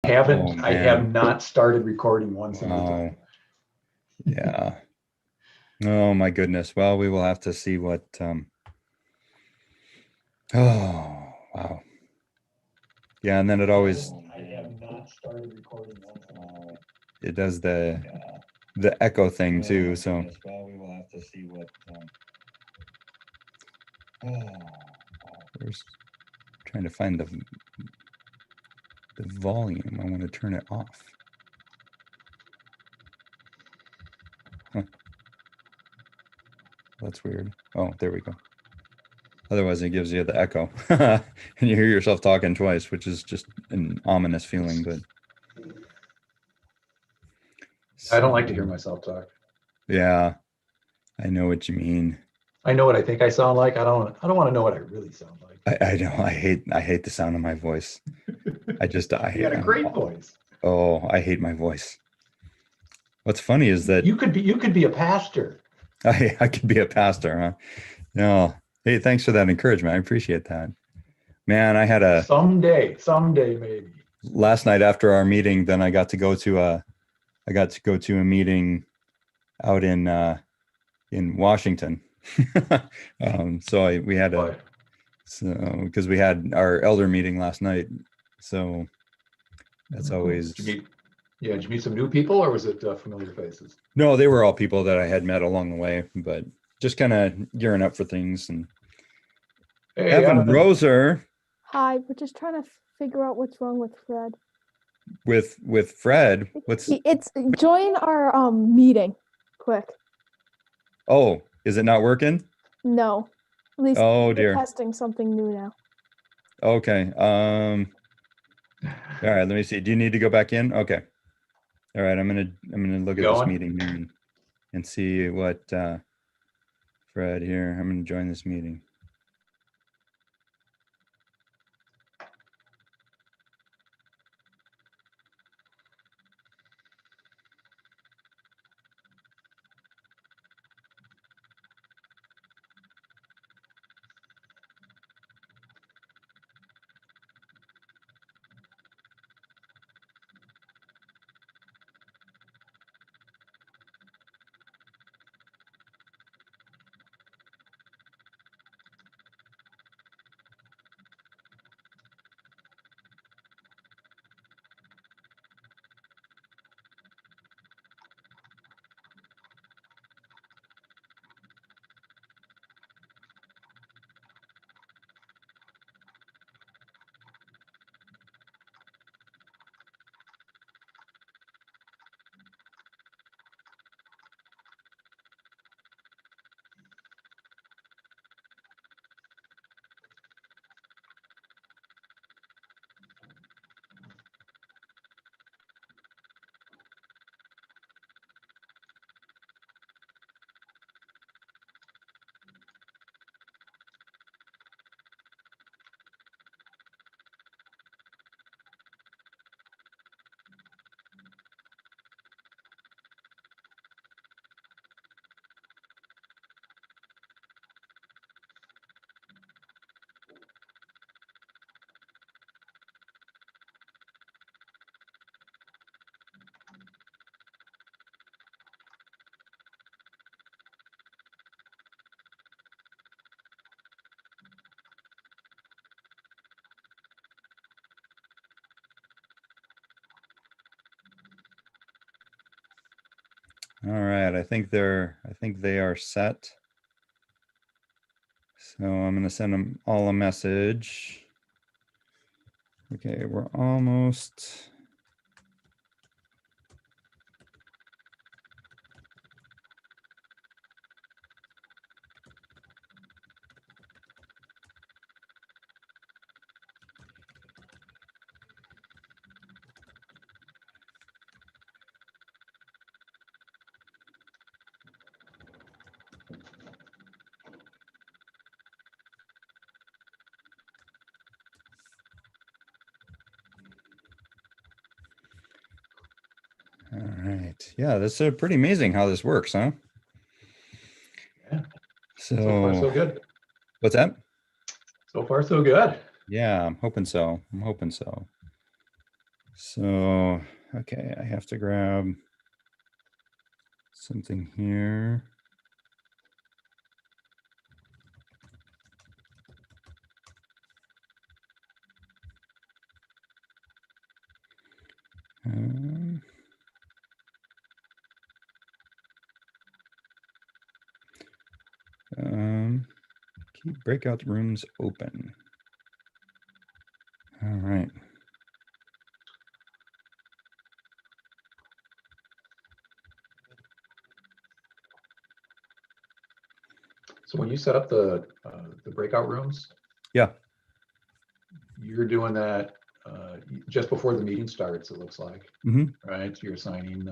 Oh I have man. not started recording one single Wow. time. Yeah. Oh my goodness. Well, we will have to see what oh wow. Yeah, and then it always I have not started recording one single time. it does the echo thing Oh too. my So goodness. Well, we will have to see what. Oh, where's trying to find the volume. I want to turn it off. Huh. That's weird. Oh, there we go. Otherwise, it gives you the echo, and you hear yourself talking twice, which is just an ominous feeling. But I so, don't like to hear myself talk. yeah, I know what you mean. I know what I think I sound like. I don't want to know what I really sound like. I know. I hate the sound of my voice. I just You got a great voice. oh, I hate my voice. What's funny is that You could be a pastor. I could be a pastor, huh? No. Hey, thanks for that encouragement. I appreciate that. Man, I had a Someday maybe. last night after our meeting, then I got to go to a meeting out in Washington. We had a Boy, so because we had our elder meeting last night. So that's oh, cool. always Did you meet some new people or was it familiar faces? no, they were all people that I had met along the way, but just kind of gearing up for things. And Hey, Evan Evan. Roser Hi, we're just trying to figure out what's wrong with Fred. with Fred. What's It's join our meeting, quick. oh, is it not working? No, at least Oh we're dear. testing something new now. Okay. All right, let me see. Do you need to go back in? Okay. All right, I'm gonna look You at this going? meeting here and see what Fred here. I'm gonna join this meeting. All right, I think they are set. So I'm gonna send them all a message. Okay, we're almost. All right. Yeah, that's pretty amazing how this works, huh? Yeah. So far, So, so good. what's that? So far, so good. Yeah, I'm hoping so. I'm hoping so. So, okay, I have to grab something here. Keep breakout rooms open. All right. So when you set up the breakout rooms, Yeah. you're doing that just before the meeting starts, it looks like, Mm-hmm. right? So you're assigning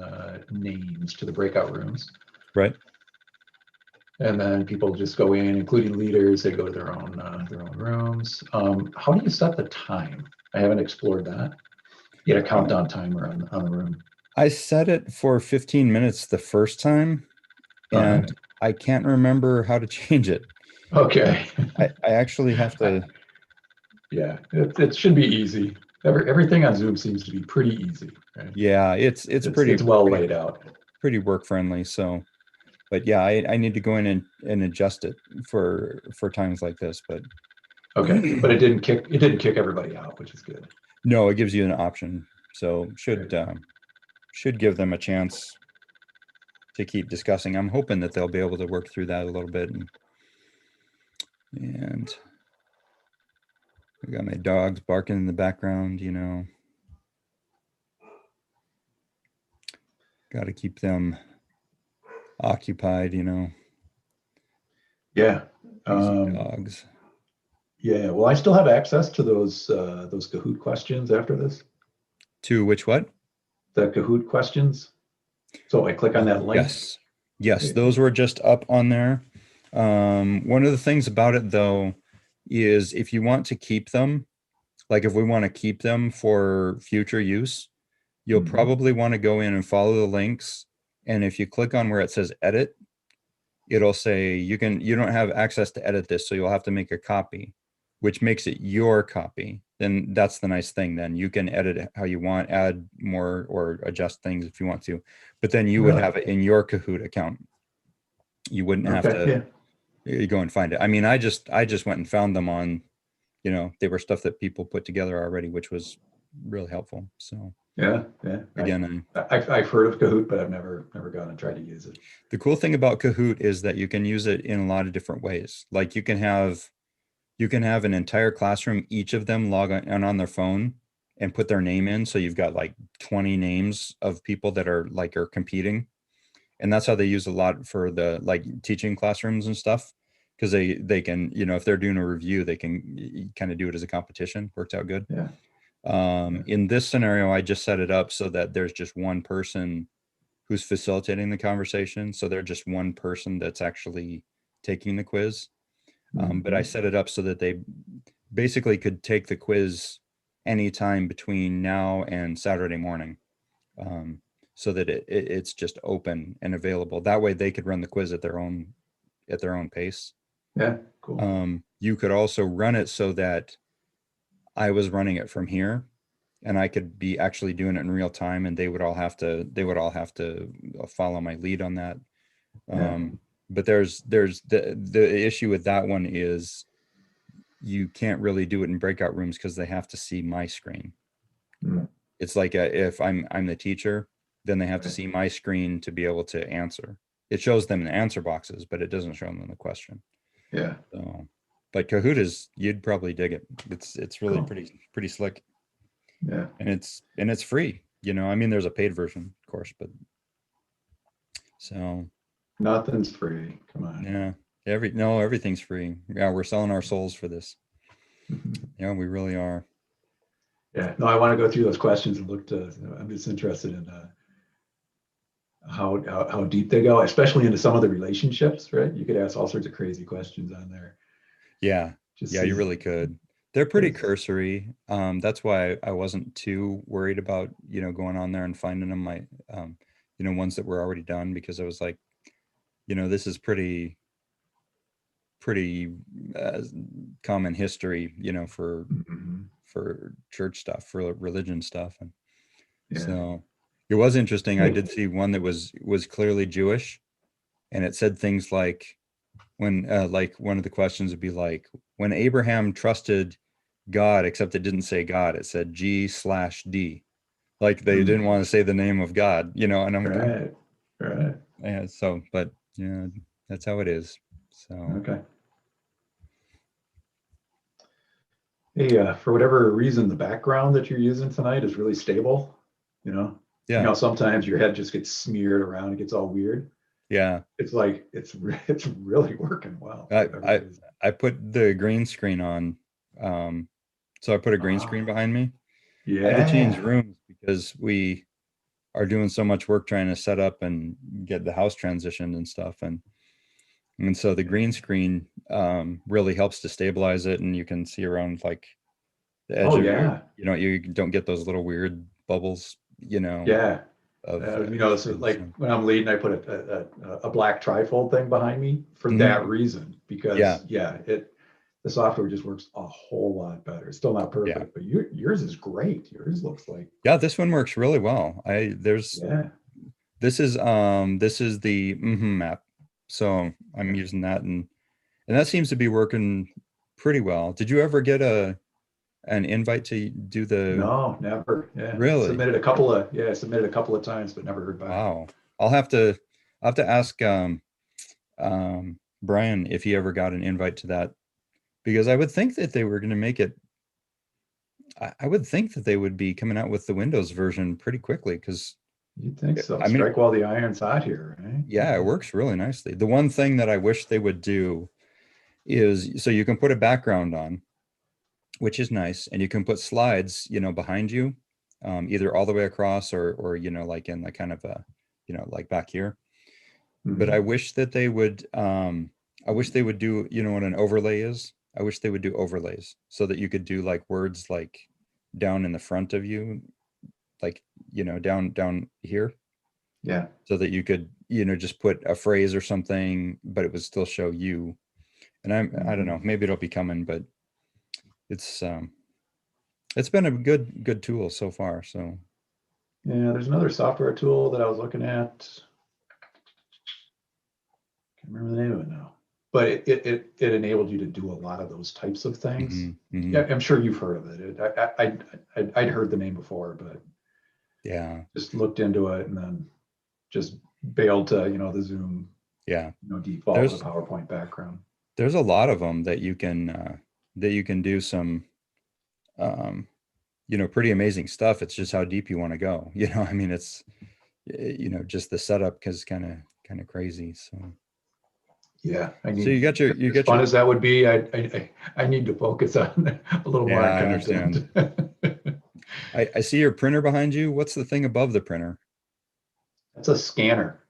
names to the breakout rooms. Right. And then people just go in, including leaders, they go to their own rooms. How do you set the time? I haven't explored that. You get a countdown timer on the room. I set it for 15 minutes the first time, and Okay. I can't remember how to change it. Okay. I actually have to. Yeah, it should be easy. Everything on Zoom seems to be pretty easy. Right? Yeah, it's pretty well laid out. pretty work friendly. So, but yeah, I need to go in and adjust it for times like this. But Okay, but it didn't kick everybody out, which is good. no, it gives you an option. So should give them a chance to keep discussing. I'm hoping that they'll be able to work through that a little bit. And I got my dogs barking in the background, you know. Got to keep them occupied, you know. Yeah. Dogs. Yeah. Well, I still have access to those Kahoot questions after this. To which what? The Kahoot questions. So I click on that link. Yes, those were just up on there. One of the things about it though is if you want to keep them, like if we want to keep them for future use, you'll probably want to go in and follow the links. And if you click on where it says edit, it'll say you don't have access to edit this, so you'll have to make a copy, which makes it your copy. Then that's the nice thing. Then you can edit it how you want, add more or adjust things if you want to, but then you would have it in your Kahoot account. You wouldn't have to go and find it. I mean, I just went and found them on, you know, they were stuff that people put together already, which was really helpful. So yeah. Again, I've heard of Kahoot, but I've never gone and tried to use it. The cool thing about Kahoot is that you can use it in a lot of different ways. Like you can have an entire classroom, each of them log on their phone and put their name in. So you've got like 20 names of people that are competing. And that's how they use a lot for the teaching classrooms and stuff. Because they can, you know, if they're doing a review, they can kind of do it as a competition. Worked out good. Yeah. In this scenario, I just set it up so that there's just one person who's facilitating the conversation. So they're just one person that's actually taking the quiz. But I set it up so that they basically could take the quiz anytime between now and Saturday morning, so that it's just open and available. That way they could run the quiz at their own pace. Yeah, cool. You could also run it so that I was running it from here and I could be actually doing it in real time, and they would all have to follow my lead on that. But there's the issue with that one is you can't really do it in breakout rooms because they have to see my screen. It's like if I'm the teacher, then they have to see my screen to be able to answer. It shows them the answer boxes, but it doesn't show them the question. Yeah. So, but Kahoot you'd probably dig it. It's really Cool. pretty slick. Yeah. And it's free. You know, I mean, there's a paid version, of course, but so Nothing's free. Come on. yeah, everything's free. Yeah, we're selling our souls for this. Yeah, we really are. Yeah. No, I want to go through those questions and look to. I'm just interested in how deep they go, especially into some of the relationships. Right? You could ask all sorts of crazy questions on there. Yeah. You really could. They're pretty cursory. That's why I wasn't too worried about, you know, going on there and finding them you know, ones that were already done, because I was like, you know, this is pretty common history, you know, for church stuff, for religion stuff. And Yeah. So it was interesting. I Hey. did see one that was clearly Jewish, and it said things like when like one of the questions would be like when Abraham trusted God, except it didn't say God, it said G/D. Like they Hmm. didn't want to say the name of God, you know, and Right. Right. yeah, so but yeah, that's how it is. So Okay. Hey, for whatever reason, the background that you're using tonight is really stable. You know, yeah, sometimes your head just gets smeared around, it gets all weird. yeah. It's like it's really working well for I whatever I reason. I put the green screen on. So I put a green screen Ah, behind me. I had to change yeah. rooms because we are doing so much work trying to set up and get the house transitioned and stuff. And so the green screen really helps to stabilize it, and you can see around like the edge Oh of your, yeah. you don't get those little weird bubbles, Yeah. of So things. like So, when I'm leading, I put a black trifold thing behind me for that mhm. reason, Yeah, because the software just works a whole lot better. It's still not yeah, perfect, but yours is great. Yours looks like, yeah. This one works really well. yeah. This is the map. So I'm Yeah. using that, and that seems to be working pretty well. Did you ever get an invite to do the No, never. Yeah. really? Submitted a couple of times, but never heard back. Wow. I'll have to ask Brian if he ever got an invite to that, because I would think that they were going to make it. I would think that they would be coming out with the Windows version pretty quickly because You'd think so. I mean, Strike while the iron's hot here, right? yeah, it works really nicely. The one thing that I wish they would do is so you can put a background on, which is nice, and you can put slides, behind you, either all the way across or like in like kind of a, like back here. But Mhm. I wish they would do, what an overlay is. I wish they would do overlays so that you could do like words like down in the front of you, like, down here, Yeah. so that you could, just put a phrase or something, but it would still show you. And I don't know, Mhm. maybe it'll be coming, but it's it's been a good tool so far. So Yeah, there's another software tool that I was looking at. Can't remember the name of it now. But it enabled you to do a lot of those types of things. mhm, mhm. Yeah, I'm sure you've heard of it. I'd heard the name before, but Yeah, just looked into it and then just bailed to, the Zoom, yeah. default with There's a PowerPoint background. there's a lot of them that you can do some um, pretty amazing stuff. It's just how deep you want to go. I mean, it's just the setup is kind of crazy. Yeah, So you got your you as got fun your as that would be, I need to focus on a little yeah, more on I understand. content. I see your printer behind you. What's the thing above the printer? It's a scanner.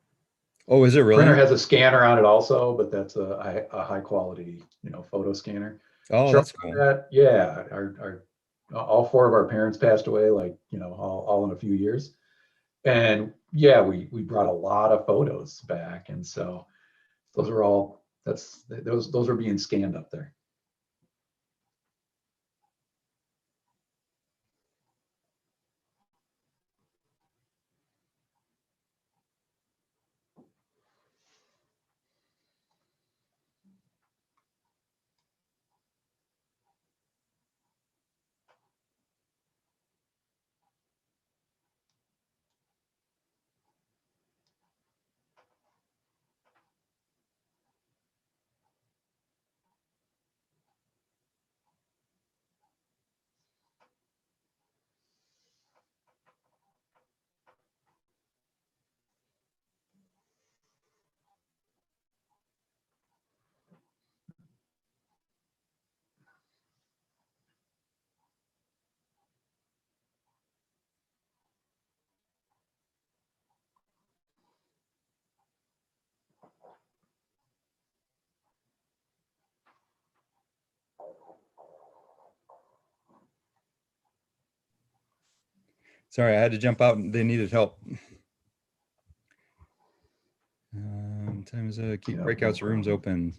Oh, is it Printer really? has a scanner on it also, but that's a high quality, photo scanner. Oh, Short that's of cool. that, yeah, our all four of our parents passed away, like, all in a few years. And yeah, we brought a lot of photos back. And so those are all, those are being scanned up there. Sorry, I had to jump out and they needed help. Times keep Yeah, no breakouts rooms problem. open.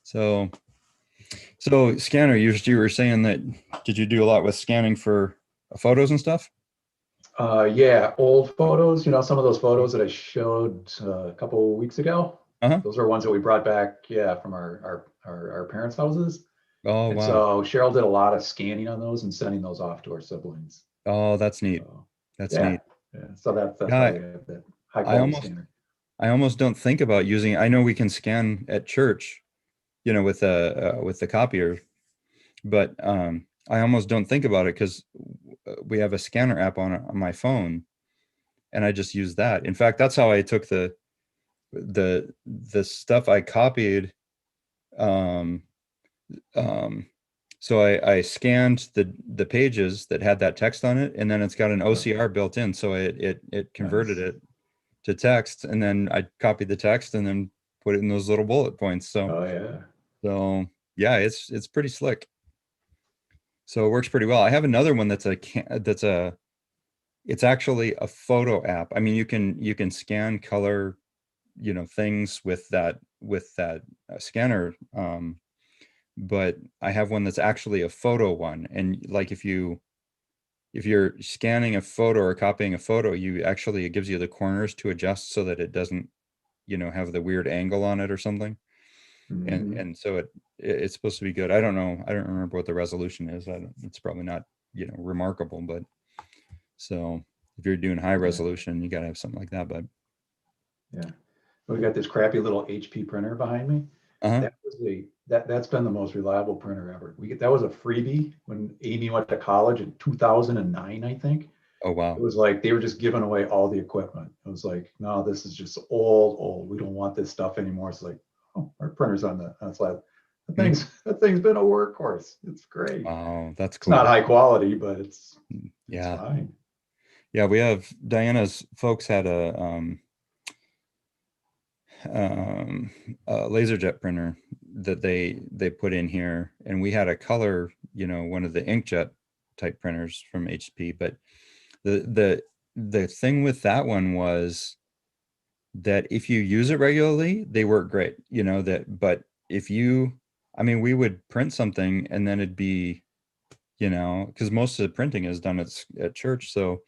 So Scanner, you were saying that, did you do a lot with scanning for photos and stuff? Yeah, old photos, some of those photos that I showed a couple weeks ago. Uh-huh. Those are ones that we brought back, yeah, from our parents' houses. Oh, And wow. so Cheryl did a lot of scanning on those and sending those off to our siblings. Oh, that's neat. So That's yeah, neat. yeah. So that's why Yeah, we have that high I quality almost scanner. I almost don't think about using, I know we can scan at church, with the copier, but I almost don't think about it because we have a scanner app on my phone, and I just use that. In fact, that's how I took the stuff I copied. Um, um, so I scanned the pages that had that text on it, and then it's got an Oh, OCR built in, so it converted nice. it to text, and then I copied the text and then put it in those little bullet points. Oh yeah. So yeah, it's pretty slick. So it works pretty well. I have another one it's actually a photo app. I mean, you can scan color, things with that scanner. But I have one that's actually a photo one. And like if you're scanning a photo or copying a photo, it gives you the corners to adjust so that it doesn't, have the weird angle on it or something. And Mhm. and so it's supposed to be good. I don't know. I don't remember what the resolution is. It's probably not, remarkable, but so if you're doing high Yeah, resolution, you got to have something like that. But yeah. We got this crappy little HP printer behind me. uh-huh. That's been the most reliable printer ever. That was a freebie when Amy went to college in 2009, I think. Oh, It wow. was like they were just giving away all the equipment. It was like, no, this is just old. We don't want this stuff anymore. It's like, oh, our printer's on the slab. That Hmm. thing's been a workhorse. It's great. Wow, that's It's not cool. high quality, but it's Yeah. fine. Yeah, we have Diana's folks had um, a laserjet printer that they put in here, and we had a color, one of the inkjet type printers from HP. But the thing with that one was that if you use it regularly, they work great, but if you, I mean, we would print something and then it'd be, because most of the printing is done at church. So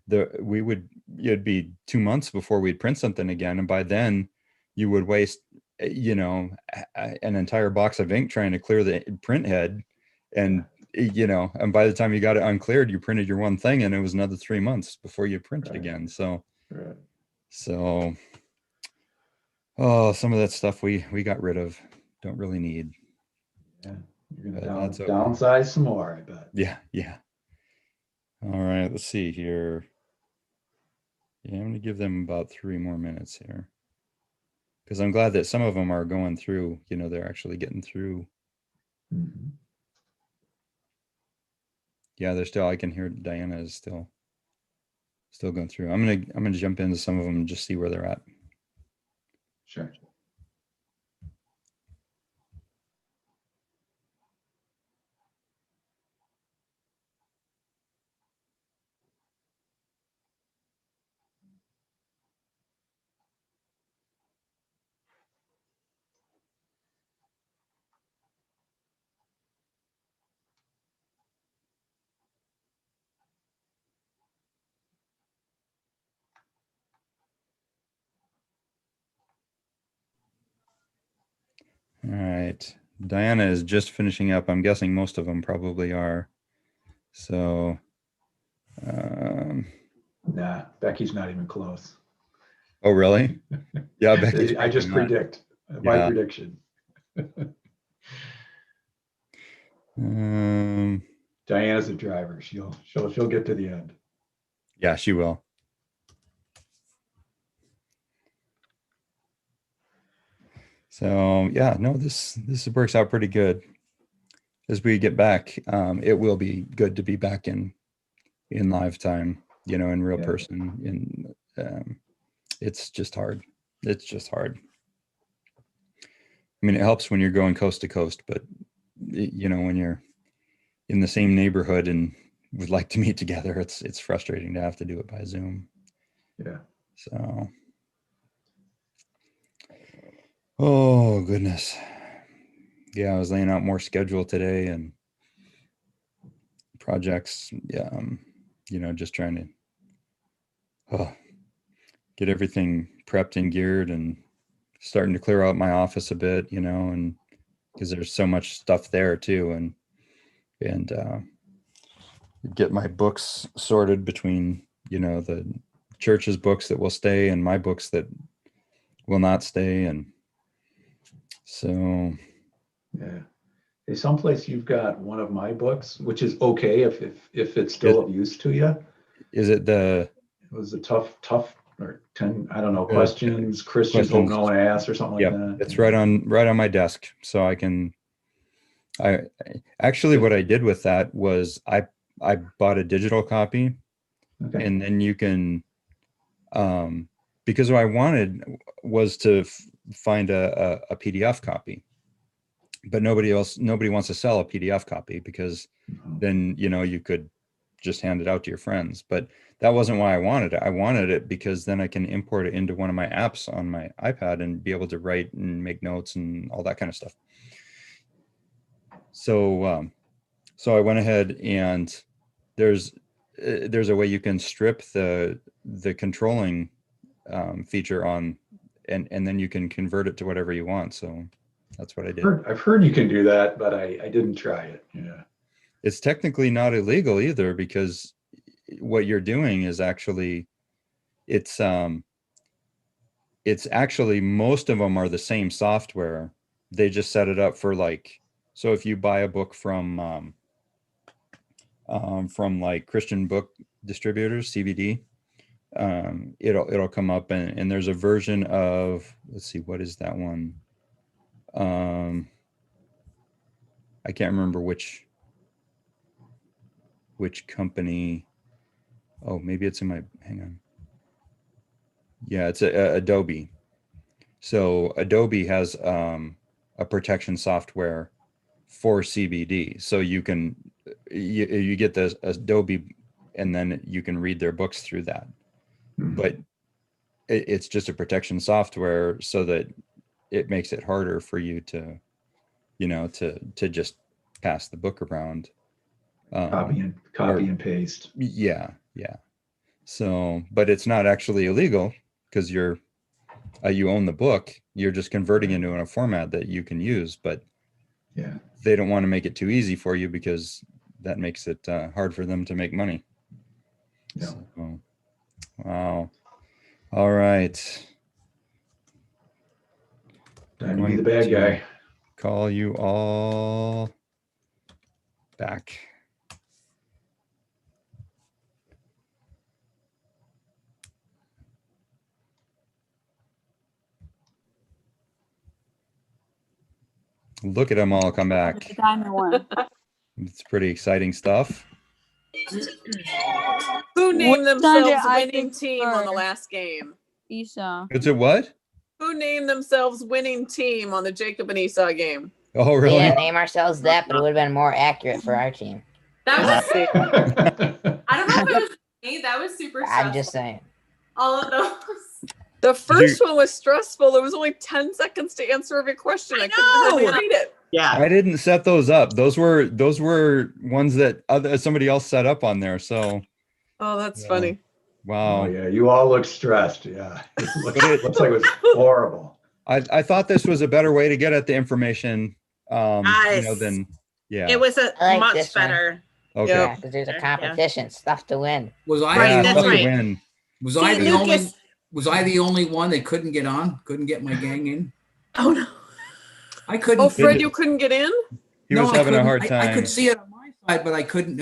it'd be 2 months before we'd print something again. And by then you would waste, an entire box of ink trying to clear the print head. Yeah, And, and by the time you got it uncleared, you printed your one thing and it was another 3 months before you printed right, again. So, right. so, oh, some of that stuff we got rid of, don't really need, Yeah, you're gonna but that's okay. downsize some more, I bet. Yeah, yeah. All right, let's see here. Yeah, I'm gonna give them about 3 more minutes here because I'm glad that some of them are going through. They're actually getting through. Mhm. Yeah, they're still. I can hear Diana is still going through. I'm gonna jump into some of them and just see where they're at. Sure. All right, Diana is just finishing up. I'm guessing most of them probably are. So, um, Nah, Becky's not even close. oh really? Yeah, Becky's I probably just not. predict my Yeah. prediction. Um, Diana's a driver. She'll get to the end. yeah, she will. So yeah, no, this works out pretty good. As we get back, it will be good to be back in live time, in real Yeah, person. It's just hard. It's just hard. I mean, it helps when you're going coast to coast, but when you're in the same neighborhood and would like to meet together, it's frustrating to have to do it by Zoom. yeah. So, oh goodness, yeah, I was laying out more schedule today and projects. Yeah, just trying to get everything prepped and geared, and starting to clear out my office a bit, and because there's so much stuff there too, and get my books sorted between, the church's books that will stay and my books that will not stay. And so, Yeah. Hey, someplace you've got one of my books, which is okay if it's still of use to you. is it It was a tough or 10, I don't know, questions Christians hope no one asks or something like that. It's right on my desk. So I actually, what I did with that was I bought a digital copy, Okay. and then you can, because what I wanted was to find a PDF copy, but nobody wants to sell a PDF copy, because then, you could just hand it out to your friends. But that wasn't why I wanted it. I wanted it because then I can import it into one of my apps on my iPad and be able to write and make notes and all that kind of stuff. So, so I went ahead, and there's a way you can strip the controlling feature on, and then you can convert it to whatever you want. So that's what I did. I've heard you can do that, but I didn't try it. Yeah. It's technically not illegal either, because what you're doing is actually, it's actually, most of them are the same software. They just set it up for, like, so if you buy a book from like Christian book distributors, CBD, it'll come up, and there's a version of, let's see, what is that one? I can't remember which company. Oh, maybe it's in my, hang on. Yeah, it's Adobe. So Adobe has a protection software for CBD. So you get the Adobe, and then you can read their books through that. But it's just a protection software, so that it makes it harder for you to, to just pass the book around. Copy and paste. Yeah. So, but it's not actually illegal, because you own the book. You're just converting into a format that you can use, but yeah, they don't want to make it too easy for you, because that makes it hard for them to make money. Yeah. So, wow. All right. Time to be the bad guy. Call you all back. Look at them all come back. The diamond one. It's pretty exciting stuff. Who named Which themselves Sunday I winning team on the prefer? last game? Esau. It's a what? Who named themselves winning team on the Jacob and Esau game? Oh, We really? didn't name ourselves that, but it would have been more accurate for our team. That was, Yeah. I don't know if it was me. That was super stressful. I'm just saying. All of those. The first one was stressful. There was only 10 seconds to answer every question. I couldn't even read it. Yeah. I didn't set those up. Those were ones that somebody else set up on there. So, Oh, that's Yeah. funny. wow. Oh yeah, you all look stressed. Yeah, it looks like it was horrible. I thought this was a better way to get at the information. Nice. Than yeah. It was a I like much this one. better. Okay. Yeah, because there's a Yeah. competition, stuff to win. Was I Right, Yeah, the that's tough to only, right. win. was I See, the only Lucas- was I the only one that couldn't get on? Couldn't get my gang in? Oh no. I couldn't. Oh, Fred, you couldn't get in? He was I having a couldn't. hard I time. could see it on my side, but I couldn't.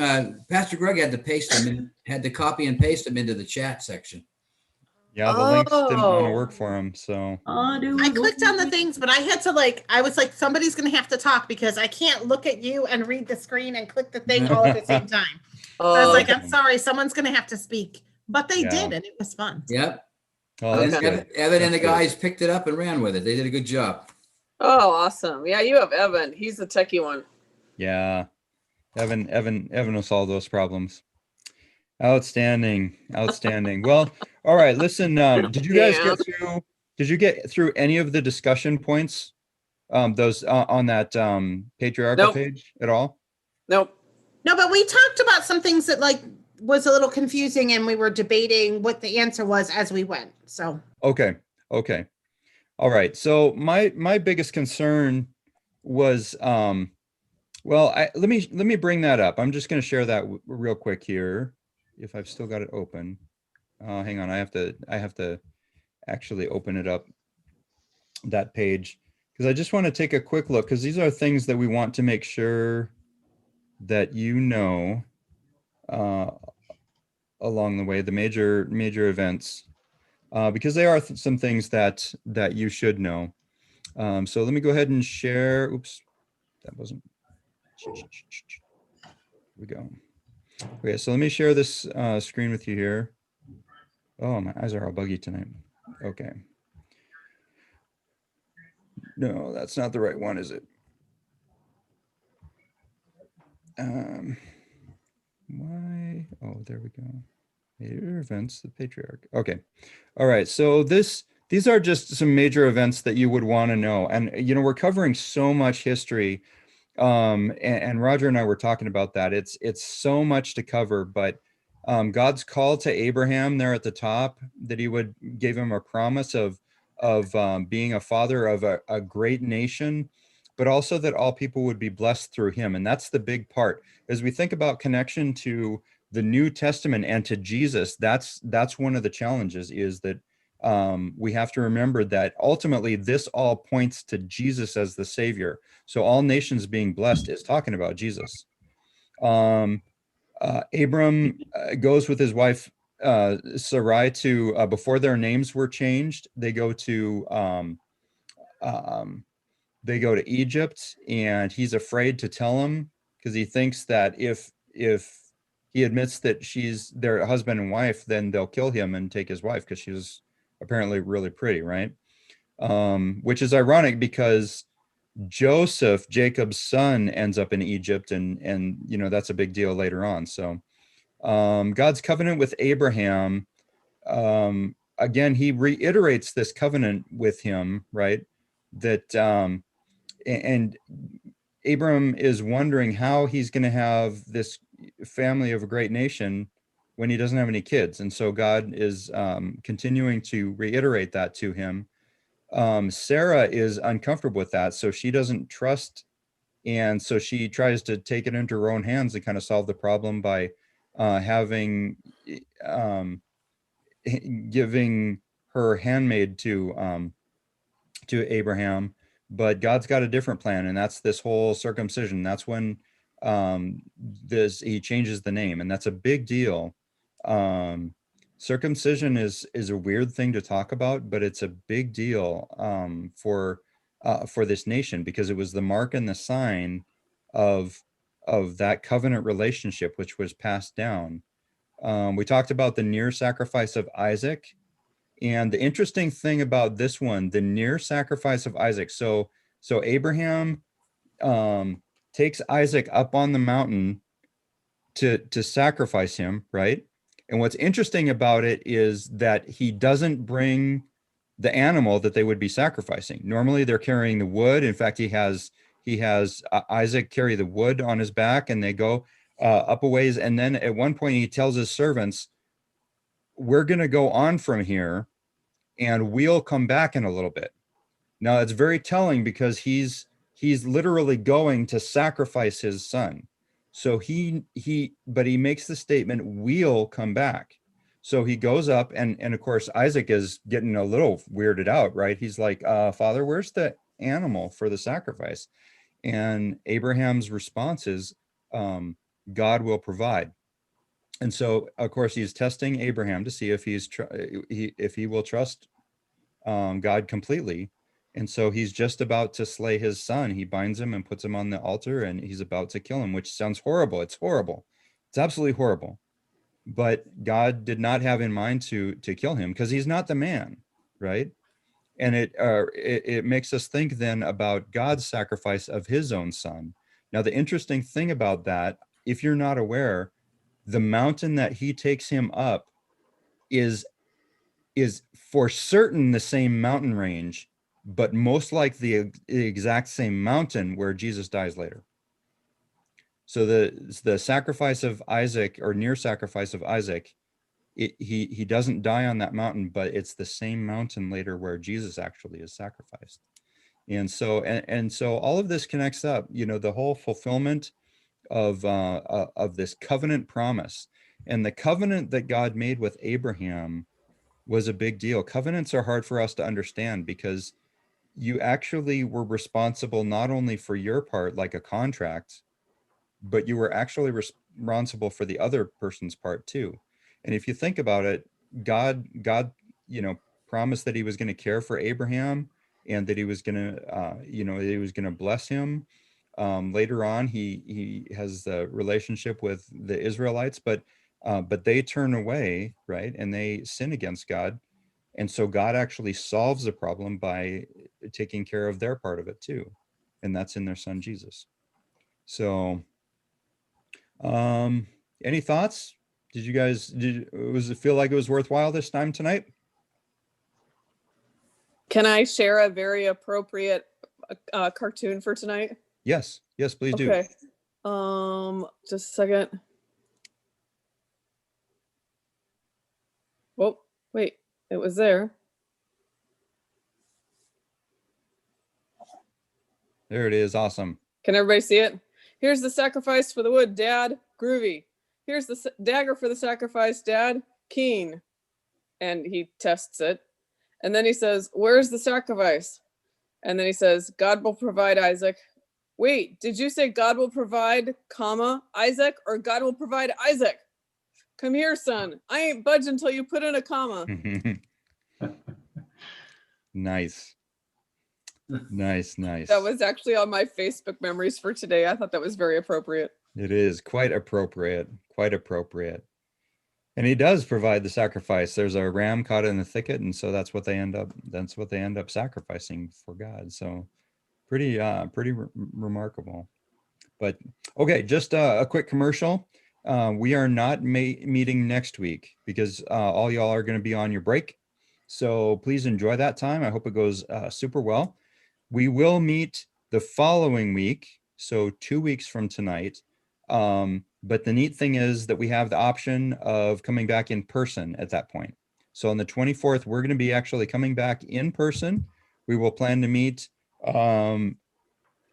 Pastor Greg had to paste them and had to copy and paste them into the chat section. Yeah, the links didn't want to Oh. work for him. So I clicked on the things, but I had to I was like, somebody's gonna have to talk because I can't look at you and read the screen and click the thing all at the same time. So I was Oh, like, I'm sorry, someone's gonna have to speak. But they Yeah. did, and it was fun. Yep. oh, that's Okay. good. Evan and the That's good. guys picked it up and ran with it. They did a good job. oh, awesome. Yeah, you have Evan. He's the techie one. Yeah. Evan will solve those problems. Outstanding. Well, all right, listen, did you guys get through any of the discussion points? Those on that patriarchal Nope. page at all? Nope. No, but we talked about some things that was a little confusing and we were debating what the answer was as we went. So Okay. Okay. All right. So my biggest concern was well, let me bring that up. I'm just going to share that real quick here, if I've still got it open. Hang on, I have to actually open it up, that page, because I just want to take a quick look, because these are things that we want to make sure that you know along the way, the major events, because they are some things that you should know. So let me go ahead and share. Oops, that wasn't. Here we go. Okay, so let me share this screen with you here. Oh, my eyes are all buggy tonight. Okay. No, that's not the right one, is it? Why? Oh, there we go. Major events, the patriarch. Okay. All right. So these are just some major events that you would want to know. And, you know, we're covering so much history. And Roger and I were talking about that. It's so much to cover, but God's call to Abraham there at the top, that he would gave him a promise of being a father of a great nation, but also that all people would be blessed through him. And that's the big part. As we think about connection to the New Testament and to Jesus, that's one of the challenges, is that we have to remember that ultimately this all points to Jesus as the Savior. So all nations being blessed is talking about Jesus. Abram goes with his wife Sarai to before their names were changed. They go to Egypt, and he's afraid to tell him, because he thinks that if he admits that she's their husband and wife, then they'll kill him and take his wife, because she was apparently really pretty, right? Which is ironic, because Joseph, Jacob's son, ends up in Egypt, and you know, that's a big deal later on. So God's covenant with Abraham, again, he reiterates this covenant with him, right? That and Abram is wondering how he's going to have this family of a great nation when he doesn't have any kids. And so God is continuing to reiterate that to him. Sarah is uncomfortable with that, so she doesn't trust, and so she tries to take it into her own hands and kind of solve the problem by having giving her handmaid to Abraham. But God's got a different plan, and that's this whole circumcision. That's when he changes the name, and that's a big deal. Circumcision is a weird thing to talk about, but it's a big deal for this nation, because it was the mark and the sign of that covenant relationship, which was passed down. We talked about the near sacrifice of Isaac. And the interesting thing about this one, the near sacrifice of Isaac. So Abraham takes Isaac up on the mountain to sacrifice him, right? And what's interesting about it is that he doesn't bring the animal that they would be sacrificing. Normally they're carrying the wood. In fact, he has Isaac carry the wood on his back, and they go up a ways. And then at one point he tells his servants, we're going to go on from here, and we'll come back in a little bit. Now it's very telling, because he's literally going to sacrifice his son. So he makes the statement, we'll come back. So he goes up, and of course Isaac is getting a little weirded out, right? He's like, Father, where's the animal for the sacrifice? And Abraham's response is, God will provide. And so of course he's testing Abraham to see if if he will trust God completely. And so he's just about to slay his son. He binds him and puts him on the altar, and he's about to kill him, which sounds horrible. It's horrible. It's absolutely horrible. But God did not have in mind to kill him, because he's not the man, right? And it makes us think then about God's sacrifice of his own son. Now, the interesting thing about that, if you're not aware, the mountain that he takes him up is for certain the same mountain range, but most like the exact same mountain where Jesus dies later. So the sacrifice of Isaac, or near sacrifice of Isaac, he doesn't die on that mountain, but it's the same mountain later where Jesus actually is sacrificed. And so all of this connects up, the whole fulfillment of this covenant promise. And the covenant that God made with Abraham was a big deal. Covenants are hard for us to understand because you actually were responsible not only for your part, like a contract, but you were actually responsible for the other person's part too. And if you think about it, God, promised that he was going to care for Abraham, and that he was going to, that he was going to bless him. Later on, he has the relationship with the Israelites, but they turn away, right? And they sin against God. And so God actually solves the problem by taking care of their part of it too. And that's in their son, Jesus. So, any thoughts? Did it feel like it was worthwhile this time tonight? Can I share a very appropriate cartoon for tonight? Yes, please do. Okay. Just a second. Whoa, wait, it was there. There it is. Awesome. Can everybody see it? Here's the sacrifice for the wood, Dad. Groovy. Here's the dagger for the sacrifice, Dad. Keen. And he tests it. And then he says, where's the sacrifice? And then he says, God will provide, Isaac. Wait, did you say God will provide, comma, Isaac, or God will provide Isaac? Come here, son. I ain't budge until you put in a comma. Nice. Nice. That was actually on my Facebook memories for today. I thought that was very appropriate. It is quite appropriate. And he does provide the sacrifice. There's a ram caught in the thicket, and so that's what they end up sacrificing for God. So pretty remarkable. But okay, just a quick commercial. We are not meeting next week because all y'all are going to be on your break. So please enjoy that time. I hope it goes super well. We will meet the following week, so 2 weeks from tonight. But the neat thing is that we have the option of coming back in person at that point. So on the 24th, we're going to be actually coming back in person. We will plan to meet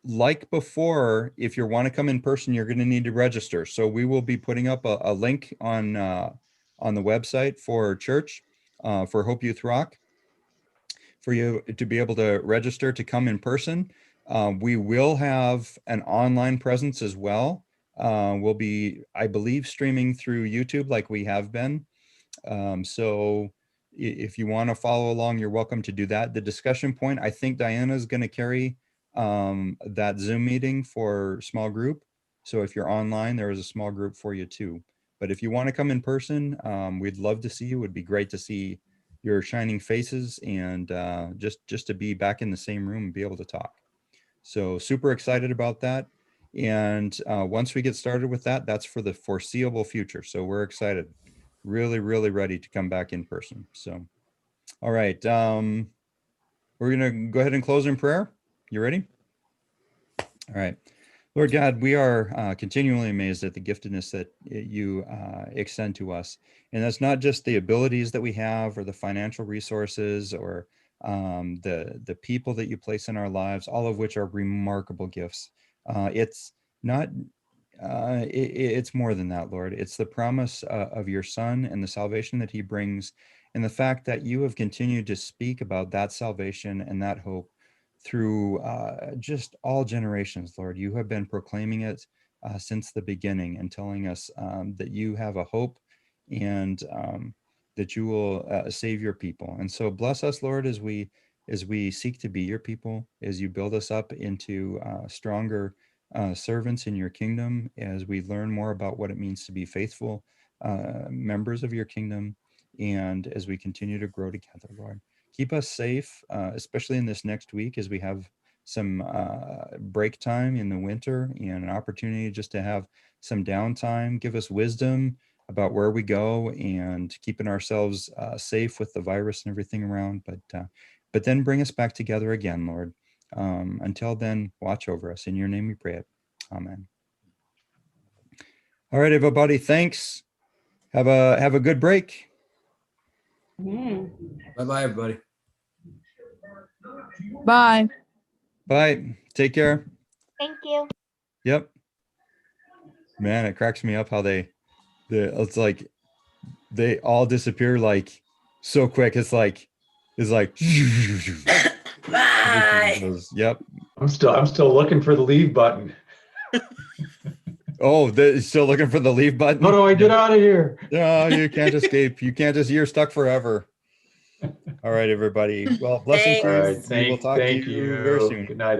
like before. If you want to come in person, you're going to need to register. So we will be putting up a link on the website for church, for Hope Youth Rock, for you to be able to register to come in person. We will have an online presence as well. We'll be, I believe, streaming through YouTube like we have been. So if you want to follow along, you're welcome to do that. The discussion point, I think Diana is going to carry that Zoom meeting for small group. So if you're online, there is a small group for you too. But if you want to come in person, we'd love to see you. It would be great to see your shining faces, and just to be back in the same room and be able to talk. So super excited about that. And once we get started with that, that's for the foreseeable future. So we're excited, really ready to come back in person. So, all right. We're going to go ahead and close in prayer. You ready? All right. Lord God, we are continually amazed at the giftedness that you extend to us. And that's not just the abilities that we have or the financial resources or the people that you place in our lives, all of which are remarkable gifts. It's not, it's more than that, Lord. It's the promise of your Son and the salvation that he brings, and the fact that you have continued to speak about that salvation and that hope through just all generations, Lord. You have been proclaiming it since the beginning and telling us that you have a hope, and that you will save your people. And so bless us, Lord, as we seek to be your people, as you build us up into stronger servants in your kingdom, as we learn more about what it means to be faithful members of your kingdom, and as we continue to grow together, Lord. Keep us safe, especially in this next week as we have some break time in the winter and an opportunity just to have some downtime. Give us wisdom about where we go and keeping ourselves safe with the virus and everything around. But then bring us back together again, Lord. Until then, watch over us. In your name we pray it. Amen. All right, everybody. Thanks. Have a good break. Bye-bye, everybody. Bye. Bye. Take care. Thank you. Yep. Man, it cracks me up how it's like they all disappear like so quick. It's like Bye. yep. I'm still looking for the leave button. Oh, still looking for the leave button. How do I get out of here? No, you can't escape. You're stuck forever. All right, everybody. Well, blessings. Thanks. All right. We will talk to Thank you very soon. Good night.